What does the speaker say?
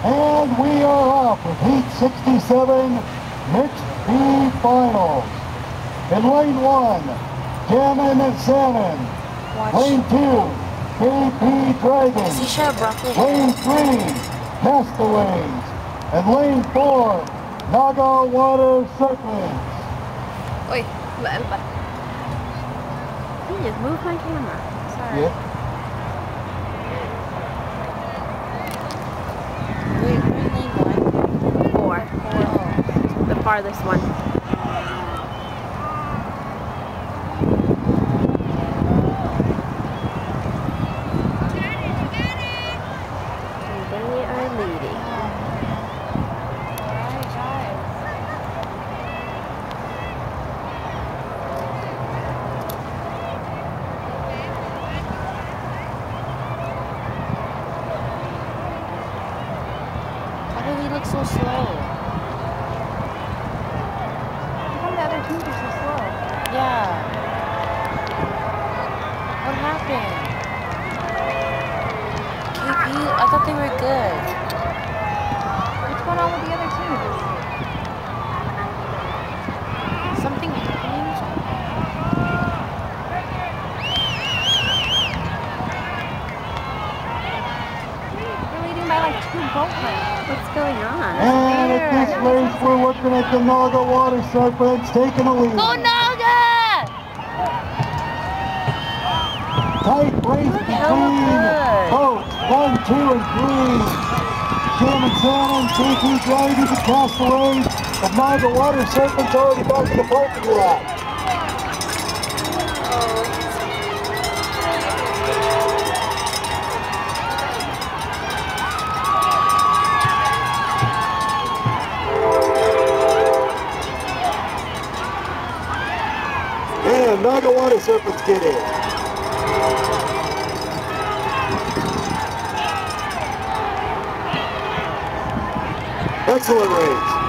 And we are off with Heat 67 Mixed B Finals. In Lane 1, Jammin and Salmon. Lane 2, KP Dragons. Lane 3, Castaways. And Lane 4, Naga Water Serpents. Oi, you just moved my camera. Sorry. Yep. Wait, we're in lane 4. The farthest one. And they are leading. Why do we look so slow? How come the other teams are so slow? Yeah. What happened? KP, I thought they were good. What's going on with the other teams? Something happening? They're leading by like 2 boat lengths. What's going on? And at this race, we're looking at the Naga Water Serpents taking a lead. Go Naga! Tight race between boats 1, 2, and 3. Jammin and Salmon, KP Dragons, and Castaways. The Naga Water Serpents already back in the parking lot. And Naga Water Serpents get in. Excellent race.